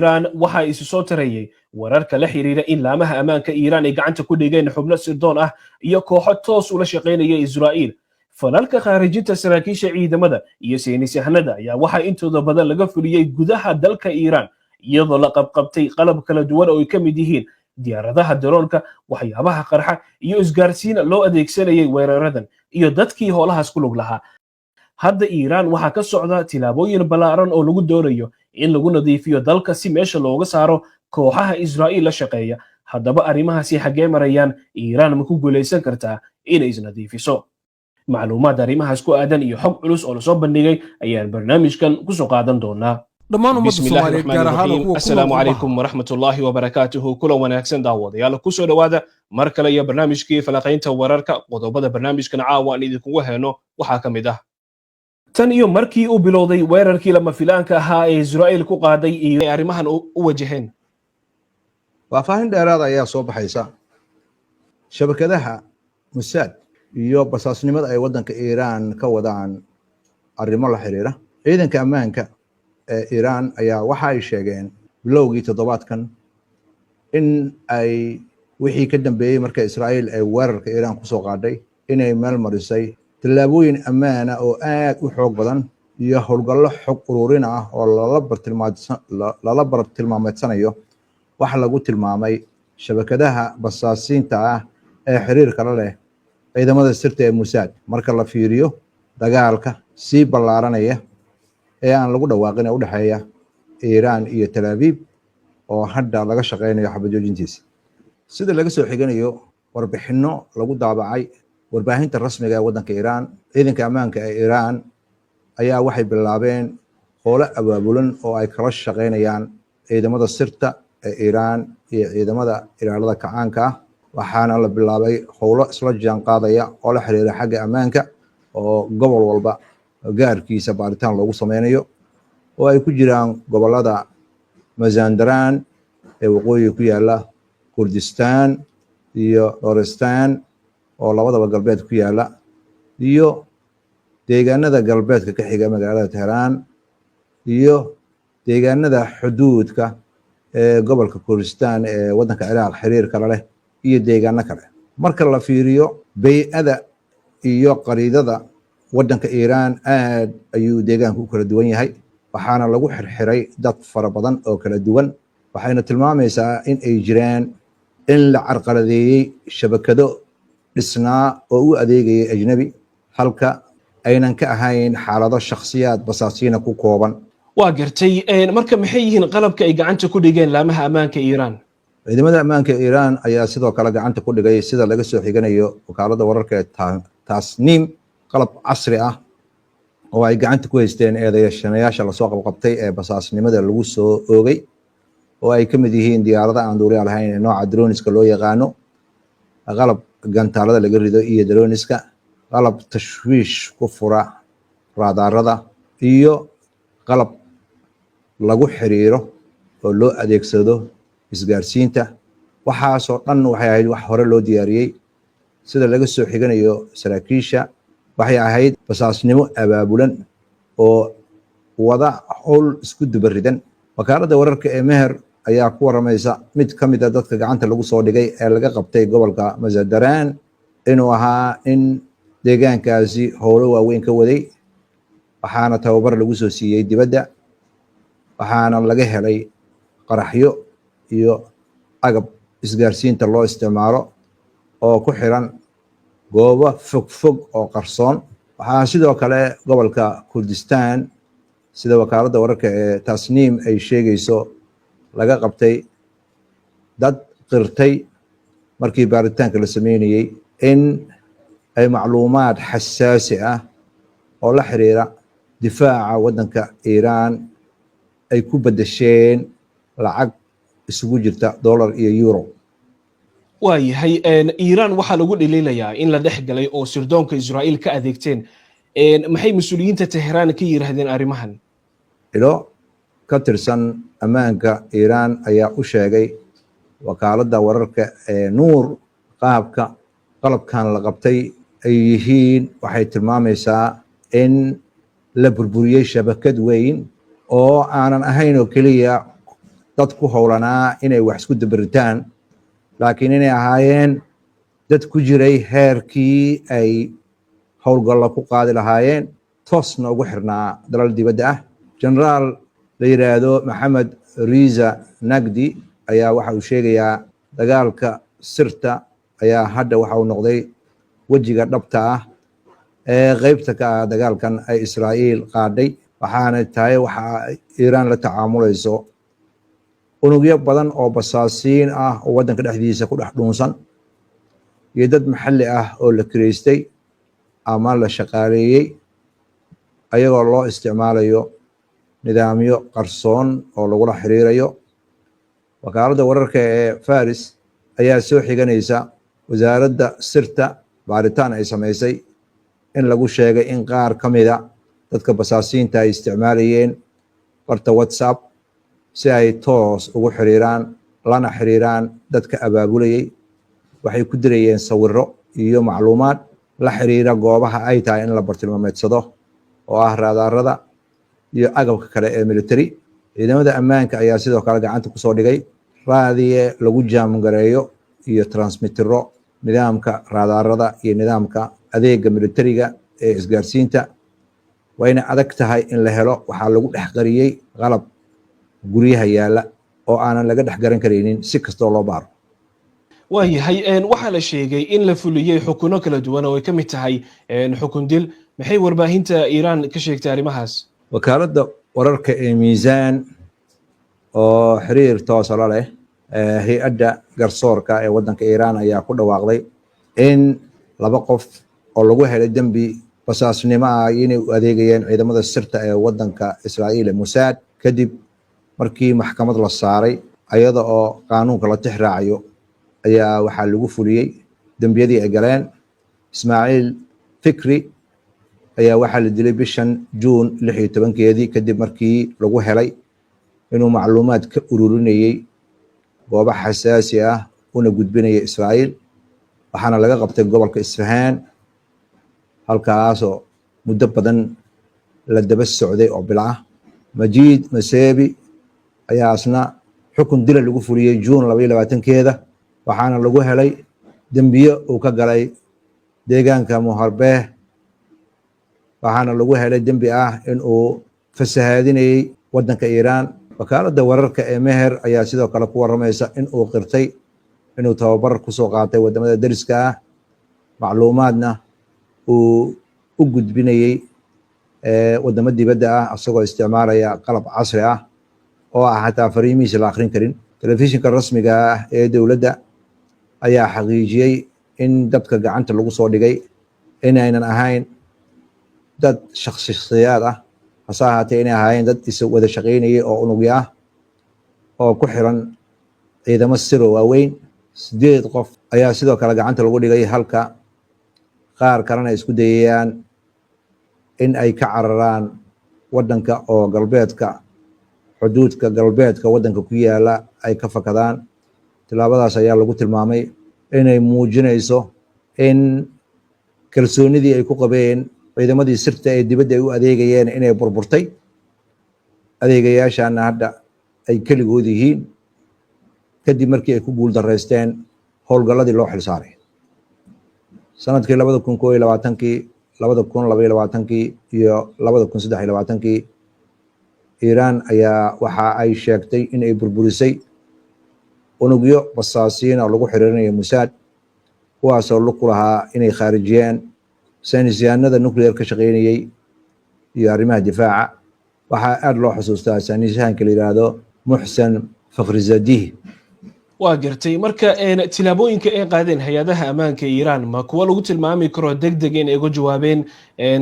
إيران waxa isu soo tarayay wararka la xiriira in laamaha ammaanka Iiraan ay gacanta ku dhigeen xubno sirdoon ah iyo kooxo toos ula shaqeynaya Israa'iil. Falalka khaarijinta saraakiisha ciidamada iyo saynisyahanada ayaa waxa intooda badan laga fuliyay gudaha dalka Iiraan iyadoo la qabqabtay qalab kala duwan oo ay ka mid yihiin diyaaradaha daroonka, waxyaabaha qarxa iyo isgaarsiin loo adeegsanayay weeraradan iyo dadkii howlahaas ku lug lahaa. Hadda Iiraan waxa ka socda tilaabooyin ballaaran oo lagu doonayo in lagu nadiifiyo dalka si meesha looga saaro kooxaha Israa'iil la shaqeeya. Haddaba arrimahaasi xagee marayaan, Iiraan ma ku guuleysan kartaa inay isnadiifiso? Macluumaad arrimahaas ku aadan iyo xog culus oo la soo bandhigay ayaan barnaamijkan ku soo qaadan doonaa. dhammaan ummadda Soomaaliyeed gaar ahaan kuwa assalaamu calaykum waraxmatullaahi wabarakaatuhu. Kula wanaagsan daawadayaal, ku soo dhawaada mar kale iyo barnaamijkii falaqaynta wararka. Qodobada barnaamijkan caawa aan idinkugu heyno waxaa ka mid ah: tan iyo markii uu bilowday weerarkii lama filaanka ahaa ee Israa'iil ku qaaday iyo arrimahan u wajaheen. Faahfaahin dheeraad ayaa soo baxaysa shabakadaha Mossad iyo basaasnimada ay waddanka Iiraan ka wadaan arrimo la xiriira ciidanka ammaanka ee Iiraan ayaa waxa ay sheegeen bilowgii toddobaadkan in ay wixii ka dambeeyay marka Israa'iil ay weerarka Iiraan ku soo qaaday inay meel marisay tallaabooyin ammaana oo aad u xoog badan iyo howlgallo xog ururin ah oo lala bartilmaameedsanayo waxa lagu tilmaamay shabakadaha basaasiinta ah ee xiriirka la leh ciidamada sirta ee Mossad. Marka la fiiriyo dagaalka sii ballaaranaya ee aan lagu dhawaaqin ee u dhexeeya Iiraan iyo Tel Aviv oo hadda laga shaqeynayo xabad joojintiisa, sida laga soo xiganayo warbixino lagu daabacay warbaahinta rasmiga ee waddanka Iiraan, ciidanka ammaanka ee Iiraan ayaa waxay bilaabeen howlo abaabulan oo ay kala shaqeynayaan ciidamada sirta ee Iiraan iyo ciidamada ilaalada kacaanka ah, waxaana la bilaabay howlo isla jaan qaadaya oo la xiriira xagga ammaanka oo gobol walba gaarkiisa baaritaan loogu sameynayo, oo ay ku jiraan gobolada Mazandaran ee waqooyiga ku yaala Kurdistaan iyo Lorestan oo labadaba galbeed ku yaala, iyo deegaanada galbeedka ka xiga magaalada Teheraan, iyo deegaanada xuduudka ee gobolka Kurdistaan ee waddanka Ciraaq xiriirka la leh, iyo deegaano kale. Marka la fiiriyo bay'ada iyo qariidada waddanka Iiraan aad ayuu deegaanku u kala duwan yahay, waxaana lagu xirxiray dad fara badan oo kala duwan, waxayna tilmaamaysaa in ay jiraan in la carqaladeeyey shabakado dhisnaa oo u adeegayay ajnabi halka aynan ka ahayn xaalado shakhsiyaad basaasiina ku kooban. Waa gartay, marka maxay yihiin qalabka ay gacanta ku dhigeen laamaha ammaanka Iiraan? ciidamada ammaanka Iiraan ayaa sidoo kale gacanta ku dhigay, sida laga soo xiganayo wakaaladda wararka ee Tasniim, qalab casri ah oo ay gacanta ku haysteen eedeysanayaasha lasoo qabqabtay ee basaasnimada lagu soo oogay, oo ay ka mid yihiin diyaarada aan duuliyaal lahayn ee nooca droniska loo yaqaano, qalab gantaalada laga rido iyo droniska, qalab tashwiish ku fura raadarada, iyo qalab lagu xiriiro oo loo adeegsado isgaarsiinta. waxaasoo dhan waxay ahayd wax hore loo diyaariyey, sida laga soo xiganayo saraakiisha waxay ahayd basaasnimo abaabulan oo wada howl isku dubaridan. wakaaladda wararka ee Meher ayaa ku waramaysa mid ka mid ah dadka gacanta lagu soo dhigay ee laga qabtay gobolka Mazandaran inuu ahaa in deegaankaasi howlo waaweyn ka waday, waxaana tababar lagu soo siiyey dibadda, waxaana laga helay qaraxyo iyo agab isgaarsiinta loo isticmaalo oo ku xiran goobo fog oo qarsoon. waxaa sidoo kale gobolka Kurdistaan, sida wakaaladda wararka ee Tasniim ay sheegayso, laga qabtay dad qirtay markii baaritaanka la sameynayay in ay macluumaad xasaasi ah oo la xiriira difaaca waddanka Iiraan ay ku bedesheen lacag isugu jirta dollar iyo euro. waayahay, Iiraan waxaa lagu dhaliilayaa in la dhex galay oo sirdoonka Israa'iil ka adeegteen. maxay mas'uuliyiinta Teheraan ka yiraahdeen arrimahan? ilo ka tirsan ammaanka Iiraan ayaa u sheegay wakaaladda wararka ee Nuur qaabka qalabkan la qabtay ay yihiin. waxay tilmaamaysaa in la burburiyey shabakad weyn oo aanan ahayn oo keliya dad ku howlanaa inay wax isku dabaritaan laakiin inay ahaayeen dad ku jiray heerkii ay howlgalla ku qaadi lahaayeen toosna ugu xirnaa dalal dibadda ah. generaal la yidhaahdo maxamed riza nagdi ayaa waxa uu sheegayaa dagaalka sirta ayaa hadda waxa uu noqday wejiga dhabta ah ee qaybta ka ah dagaalkan ay Israa'iil qaadhay, waxaana tahay waxa Iiraan la tacaamulayso unugyo badan oo basaasiin ah oo waddanka dhexdiisa ku dhex dhuunsan iyo dad maxalli ah oo la kireystay ama la shaqaaleeyey ayagoo loo isticmaalayo nidaamyo qarsoon oo lagula xiriirayo. wakaaladda wararka ee Faris ayaa soo xiganaysa wasaaradda sirta baaritaan ay samaysay in lagu sheegay in qaar ka mida dadka basaasiinta ay isticmaalayeen barta WhatsApp si ay toos ugu xiriiraan lana xiriiraan dadka abaabulayay. waxay ku dirayeen sawirro iyo macluumaad la xiriira goobaha ay tahay in la bartilmaameedsado oo ah raadaarada iyo agabka kale ee military. ciidamada ammaanka ayaa sidoo kale gacanta kusoo dhigay raadiye lagu jaamgareeyo iyo transmitiro nidaamka raadaarada iyo nidaamka adeega militariga ee isgaarsiinta. wayna adag tahay in la helo, waxaa lagu dhex qariyey qalab guryaha yaala oo aanan laga dhex garan karaynin si kastoo loo baaro. waayahay waxaa la sheegay in la fuliyey xukuno kala duwan oo ay ka mid tahay xukun dil. maxay warbaahinta Iiraan ka sheegtay arrimahaas? wakaaladda wararka ee miisaan oo xiriir toos la leh hay-adda garsoorka ee waddanka Iiraan ayaa ku dhawaaqday in 2 qof oo lagu helay dembi basaasnimo ah inay u adeegayeen ciidamada sirta ee waddanka Israa'iil ee Mossad kadib markii maxkamad la saaray ayada oo qaanuunka la tixraacayo ayaa waxaa lagu fuliyey dembiyadii ay galeen. Ismaaciil Fikri ayaa waxaa la dilay bishan Juun 16 kadib markii lagu helay inuu macluumaad ka ururinayay goobo xasaasi ah una gudbinaya Israa'iil, waxaana laga qabtay gobolka Isfahaan halkaasoo muddo badan la daba socday oo bil ah. Majiid Masebi ayaa asna xukun dil lagu fuliyey Juun 22 waxaana lagu helay dembiyo uu ka galay deegaanka Muharbeeh, waxaana lagu helay dembi ah in uu fasahaadinayay waddanka Iiraan. wakaaladda wararka ee Meher ayaa sidoo kale ku waramaysa in uu qirtay inuu tababar kusoo qaatay wadamada dariska ah, macluumaadna uu u gudbinayay wadamo dibadda ah asagoo isticmaalaya qalab casri ah oo ah xataa fariimihiisa la akhrin karin. telefishinka rasmiga ah ee dowladda ayaa xaqiijiyey in dadka gacanta lagu soo dhigay inaynan ahayn dad shakhsiyaad ah, hase ahaatee inay ahaayeen dad is wada shaqaynayay oo unugyo ah oo ku xiran ciidamo sir oo waaweyn. 8 qof ayaa sidoo kale gacanta lagu dhigay halka qaar kalena isku dayayaan in ay ka cararaan waddanka oo galbeedka xuduudka galbeedka waddanka ku yaala ay ka fakadaan. tilaabadaas ayaa lagu tilmaamay inay muujinayso in kalsoonidii ay ku qabeen ciidamadii sirta ee dibadda ay u adeegayeen inay burburtay. adeegayaashaana hadda ay keligood yihiin kadib markii ay ku guul daraysteen howlgalladii loo xilsaaray sanadkii 2021 2022 iyo 2023. Iiraan ayaa waxa ay sheegtay in ay burburisay unugyo basaasiin oo lagu xiriirinayo Mossad kuwaasoo lug ku lahaa inay khaarijiyeen saynisyahanada nuclear ka shaqaynayay iyo arrimaha difaaca. waxaa aad loo xusuustaa saynisyahanka la yiraahdo Muxsen Fakhrizadeh. waa gartay marka tilaabooyinka ay qaadeen hay-adaha ammaanka Iiraan ma kuwa lagu tilmaami karo degdeg in ay uga jawaabeen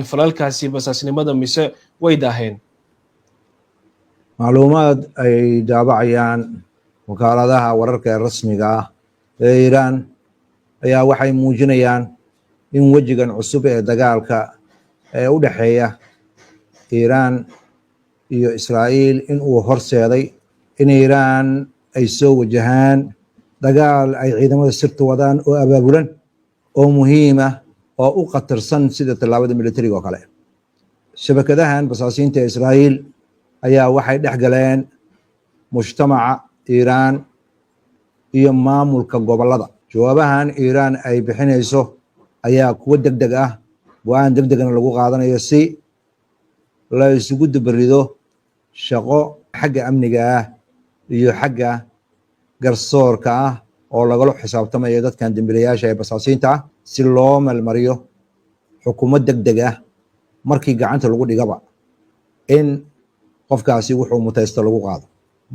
falalkaasi basaasnimada mise way daaheen? macluumaad ay daabacayaan wakaaladaha wararka ee rasmiga ah ee Iiraan ayaa waxay muujinayaan in wejigan cusub ee dagaalka ee u dhexeeya Iiraan iyo Israa'iil in uu horseeday in Iiraan ay soo wajahaan dagaal ay ciidamada sirta wadaan oo abaabulan oo muhiim ah oo u qatarsan sida tallaabada militariga oo kale. shabakadahan basaasiinta Israa'iil ayaa waxay dhex galeen mujtamaca iiraan iyo maamulka gobollada. Jawaabahan iiraan ay bixinayso ayaa kuwa degdeg ah, go-aan degdegna lagu qaadanayo si la isugu dabarido shaqo xagga amniga ah iyo xagga garsoorka ah oo lagala xisaabtamayo dadkan dambiilayaasha ee basaasiinta ah, si loo meelmariyo xukuumad degdeg ah markii gacanta lagu dhigaba in qofkaasi wuxuu mutaysto lagu qaado.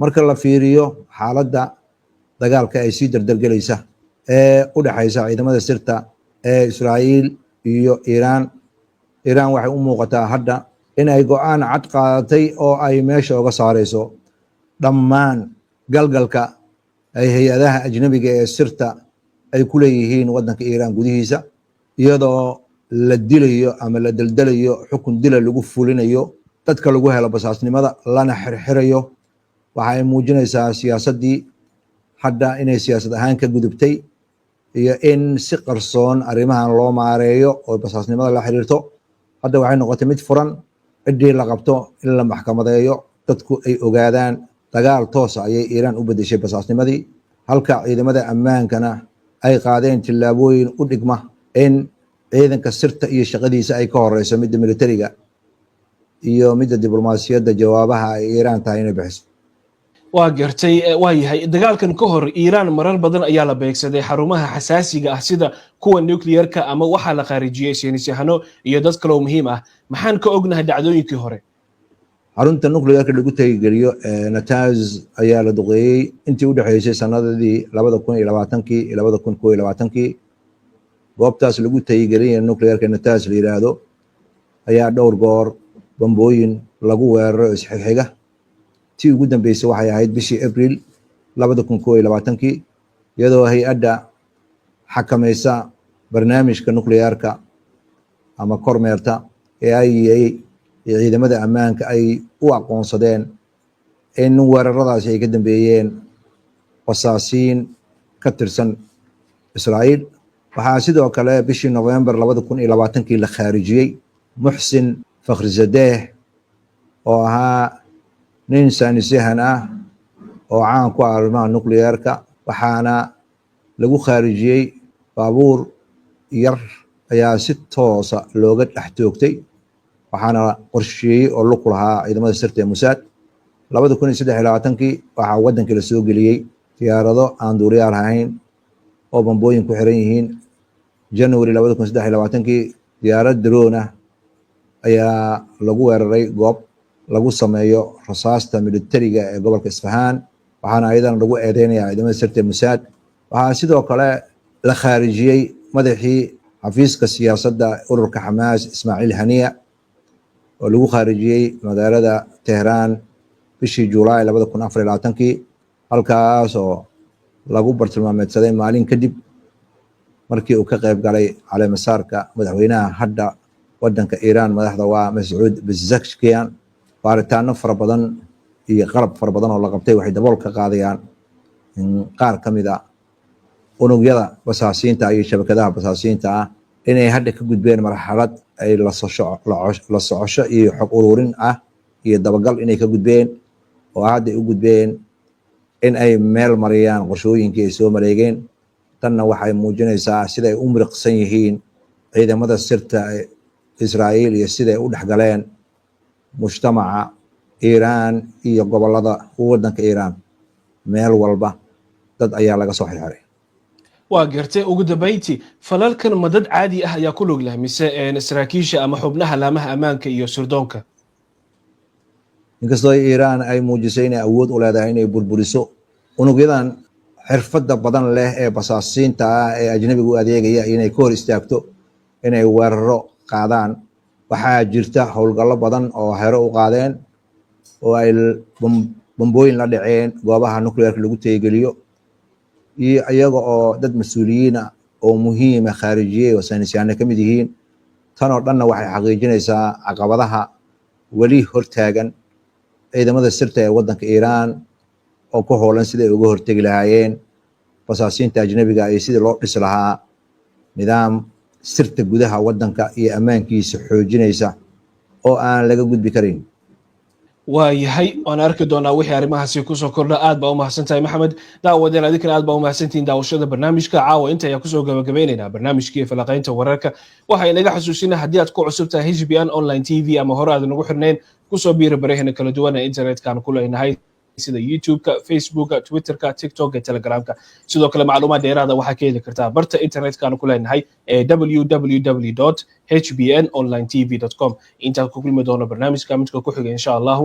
Marka la fiiriyo xaaladda dagaalka ay sii dardargelaysa ee u dhaxaysa ciidamada sirta ee Israa'iil iyo Iiraan waxay u muuqataa hadda in ay go'aan cad qaadatay oo ay meesha uga saarayso dhammaan galgalka ay hay-adaha ajnabiga ee sirta ay ku leeyihiin waddanka Iiraan gudihiisa, iyadoo la dilayo ama la daldalayo xukun dila lagu fulinayo dadka lagu helo basaasnimada lana xirxirayo. Waxay muujinaysaa siyaasaddii hadda inay siyaasad ahaan ka gudubtay iyo in si qarsoon arrimahan loo maareeyo oo basaasnimada la xiriirto. Hadda waxay noqotay mid furan, ciddii la qabto in la maxkamadeeyo, dadku ay ogaadaan. Dagaal toos ah ayay Iiraan u bedeshay basaasnimadii, halka ciidamada ammaankana ay qaadeen tillaabooyin u dhigma in ciidanka sirta iyo shaqadiisa ay ka horeyso midda militariga iyo midda diblomaasiyadda jawaabaha ay Iiraan tahay inay bixiso. waa gartay waa yahay dagaalkan ka hor Iiraan marar badan ayaa la beegsaday xarumaha xasaasiga ah sida kuwa nuclear-ka ama waxa la khaarijiyay saynisyahano iyo dad kale oo muhiim ah. Maxaan ka ognahay dhacdooyinkii hore? xarunta nuclear-ka lagu tageliyo Natanz ayaa la duqeeyay intii u dhaxaysay sanadii 2020 iyo 2021. goobtaas lagu tageliyo nuclear-ka Natanz la yiraahdo ayaa dhowr goor bambooyin lagu weeraro isxigxiga. tii ugu dambeysay waxay ahayd bishii April 2021 iyadoo hay-adda xakamaysa barnaamijka nuclear-ka ama kormeerta ee IAEA iyo ciidamada ammaanka ay u aqoonsadeen in weeraradaasi ay ka dambeeyeen basaasiin ka tirsan Israa'iil. waxaa sidoo kale bishii November 2020 la khaarijiyey Muxsin Fakhrizadeh oo ahaa nin saynisyahan ah oo caan ku ah arrimaha nuclear-ka, waxaana lagu khaarijiyey baabuur yar ayaa si toosa looga dhex toogtay, waxaana qorsheeyey oo lug lahaa ciidamada sirta ee Mossad. 2023 waxaa waddanka la soo geliyey diyaarado aan duuliyaal ahayn oo bambooyin ku xiran yihiin. January 2023 diyaarad drone ah ayaa lagu weeraray goob lagu sameeyo rasaasta militariga ee gobolka Isfahan, waxaana ayadana lagu eedeynayaa ciidamada sirta ee Mossad. waxaa sidoo kale la khaarijiyey madaxii xafiiska siyaasadda ururka Xamaas Ismaaciil Haniya oo lagu khaarijiyey magaalada Tehran bishii July 2024, halkaas oo lagu bartilmaameedsaday maalin kadib markii uu ka qayb galay caleemasaarka madaxweynaha hadda waddanka Iiraan madaxda waa Mas'uud Pezeshkian. baaritaano fara badan iyo qalab fara badan oo la qabtay waxay dabool ka qaadayaan in qaar ka mid ah unugyada basaasiinta iyo shabakadaha basaasiinta ah inay hadda ka gudbeen marxalad ay la socosho iyo xog ururin ah iyo dabagal inay ka gudbeen oo hadda u gudbeen in ay meel mariyaan qorshooyinkii ay soo mareegeen. tanna waxay muujinaysaa sida ay u miriqsan yihiin ciidamada sirta Israa'iil iyo sida ay u dhexgaleen mujtamaca Iiraan iyo gobollada waddanka Iiraan. meel walba dad ayaa laga soo xirxiray. waa gartay ugu dambeyntii falalkan ma dad caadi ah ayaa ku lug leh mise saraakiisha ama xubnaha laamaha ammaanka iyo sirdoonka? inkastoo Iiraan ay muujisay inay awood u leedahay inay burburiso unugyadan xirfadda badan leh ee basaasiinta ah ee ajnabiga u adeegaya inay ka hor istaagto inay weeraro qaadaan, waxaa jirta howlgallo badan oo hero u qaadeen oo ay bambooyin la dhaceen goobaha nuclear-ka lagu tageliyo iyo iyaga oo dad mas-uuliyiin ah oo muhiima khaarijiyey oo saynisyahanno ka mid yihiin. tan oo dhanna waxay xaqiijinaysaa caqabadaha weli hortaagan ciidamada sirta ee waddanka Iiraan oo ku howlan sidii ay uga hortegi lahaayeen basaasiinta ajnabiga iyo sidii loo dhisi lahaa nidaam sirta gudaha waddanka iyo ammaankiisa xoojinaysa oo aan laga gudbi karin. waayahay waan arki doonaa wixii arrimahaasi kusoo kordha aad baa u mahadsantahay maxamed daawadeen adinkana aad baa u mahadsantihiin daawashada barnaamijka caawa inta ayaa kusoo gabagabaynaynaa barnaamijkii falaqaynta wararka waxaa inaga xasuusinaa haddii aad ku cusub tahay HBN online TV ama hore aad nagu xirnayn kusoo biiri barahina kala duwan ee internetka ku leenahay sida YouTube-ka, Facebook-ka, Twitter-ka, TikTok iyo Telegram-ka. Sidoo kale macluumaad dheeraad ah waxaa ka heli kartaa barta internetka ku leenahay ee www.hbnonlinetv.com. Inta ku kulmi doono barnaamijka midka ku xiga insha Allah.